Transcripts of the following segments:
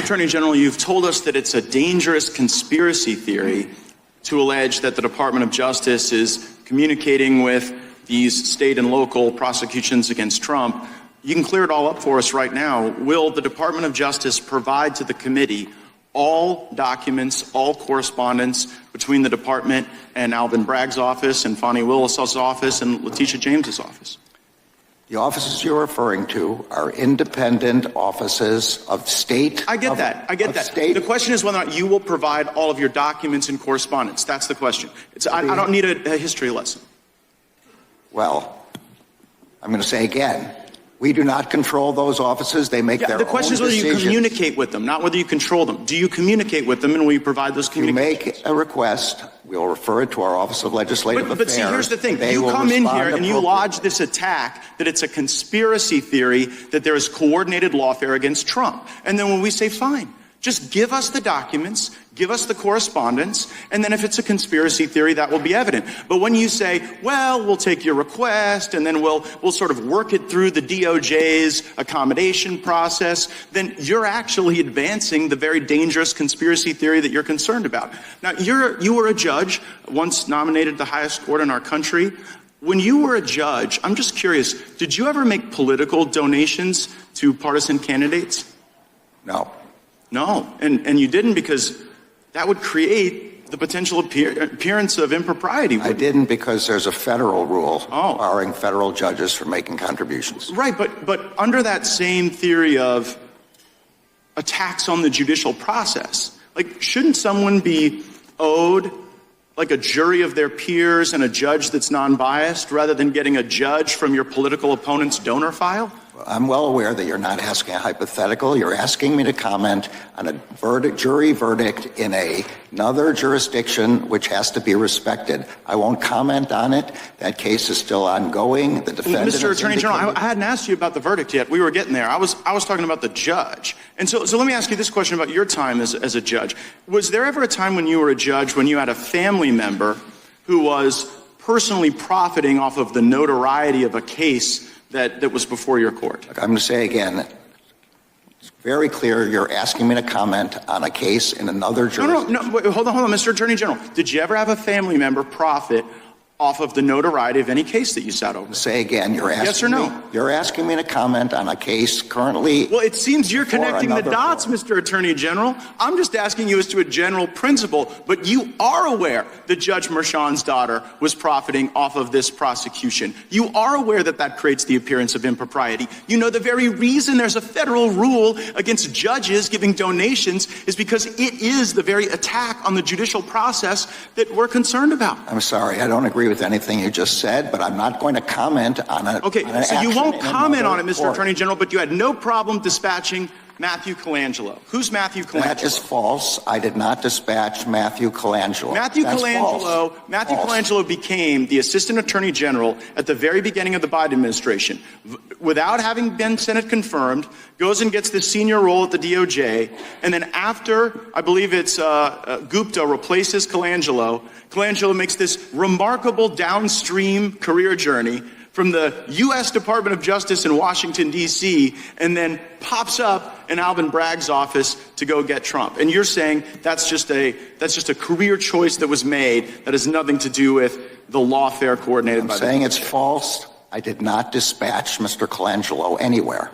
Attorney General, you've told us that it's a dangerous conspiracy theory to allege that the Department of Justice is communicating with these state and local prosecutions against Trump. You can clear it all up for us right now. Will the Department of Justice provide to the committee all documents, all correspondence between the department and Alvin Bragg's office and Fonnie Willis's office and Letitia James's office? The offices you're referring to are independent offices of state. I get that. The question is whether or not you will provide all of your documents and correspondence. That's the question. I don't need a history lesson. Well, I'm going to say again, we do not control those offices. They make their own decisions. The question is whether you communicate with them, not whether you control them. Do you communicate with them, and will you provide those communications? You make a request. We'll refer it to our Office of Legislative Affairs. But see, here's the thing. You come in here and you lodge this attack that it's a conspiracy theory, that there is coordinated lawfare against Trump. And then when we say, fine, just give us the documents, give us the correspondence, and then if it's a conspiracy theory, that will be evident. But when you say, well, we'll take your request, and then we'll sort of work it through the DOJ's accommodation process, then you're actually advancing the very dangerous conspiracy theory that you're concerned about. Now, you were a judge, once nominated the highest court in our country. When you were a judge, I'm just curious, did you ever make political donations to partisan candidates? No. No, and you didn't because that would create the potential appearance of impropriety. I didn't because there's a federal rule barring federal judges from making contributions. Right, but under that same theory of attacks on the judicial process, like, shouldn't someone be owed like a jury of their peers and a judge that's non-biased rather than getting a judge from your political opponent's donor file? I'm well aware that you're not asking a hypothetical. You're asking me to comment on a jury verdict in another jurisdiction which has to be respected. I won't comment on it. That case is still ongoing. The defendant Mr. Attorney General, I hadn't asked you about the verdict yet. We were getting there. I was talking about the judge. And so let me ask you this question about your time as a judge. Was there ever a time when you were a judge when you had a family member who was personally profiting off of the notoriety of a case that was before your court? I'm going to say again, it's very clear you're asking me to comment on a case in another jurisdiction. No, wait, hold on, Mr. Attorney General. Did you ever have a family member profit off of the notoriety of any case that you sat over? Say again, you're asking yes or no? You're asking me to comment on a case currently. Well, it seems you're connecting the dots, Mr. Attorney General. I'm just asking you as to a general principle, but you are aware that Judge Merchan's daughter was profiting off of this prosecution. You are aware that that creates the appearance of impropriety. You know the very reason there's a federal rule against judges giving donations is because it is the very attack on the judicial process that we're concerned about. I'm sorry, I don't agree with anything you just said, but I'm not going to comment on it. Okay, so you won't comment on it, Mr. Attorney General, but you had no problem dispatching Matthew Colangelo. Who's Matthew Colangelo? That is false. I did not dispatch Matthew Colangelo. Matthew Colangelo became the Assistant Attorney General at the very beginning of the Biden administration. Without having been Senate confirmed, goes and gets the senior role at the DOJ, and then after, I believe it's Gupta replaces Colangelo, Colangelo makes this remarkable downstream career journey from the U.S. Department of Justice in Washington, D.C., and then pops up in Alvin Bragg's office to go get Trump. And you're saying that's just a career choice that was made that has nothing to do with the lawfare coordinated by the DOJ. I'm saying it's false. I did not dispatch Mr. Colangelo anywhere.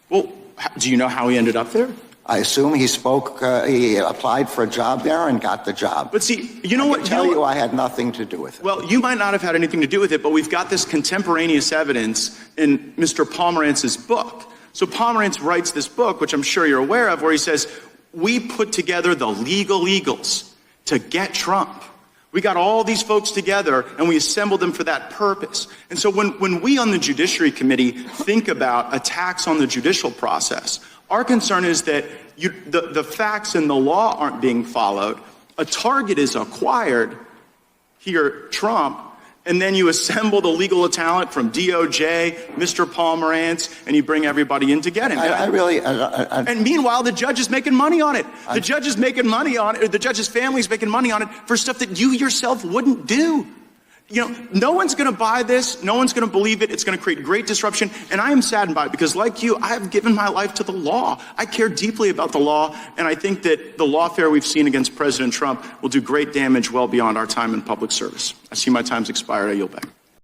Well, do you know how he ended up there? I assume he applied for a job there and got the job. But see, you know what? I can tell you I had nothing to do with it. Well, you might not have had anything to do with it, but we've got this contemporaneous evidence in Mr. Pomerantz's book. So Pomerantz writes this book, which I'm sure you're aware of, where he says, we put together the legal eagles to get Trump. We got all these folks together and we assembled them for that purpose. And so when we on the Judiciary Committee think about attacks on the judicial process, our concern is that the facts and the law aren't being followed. A target is acquired, here, Trump, and then you assemble the legal talent from DOJ, Mr. Pomerantz, and you bring everybody in to get him. And meanwhile, the judge is making money on it. The judge is making money on it, or the judge's family is making money on it for stuff that you yourself wouldn't do. No one's going to buy this. No one's going to believe it. It's going to create great disruption. And I am saddened by it because, like you, I have given my life to the law. I care deeply about the law. And I think that the lawfare we've seen against President Trump will do great damage well beyond our time in public service. I see my time's expired. I yield back.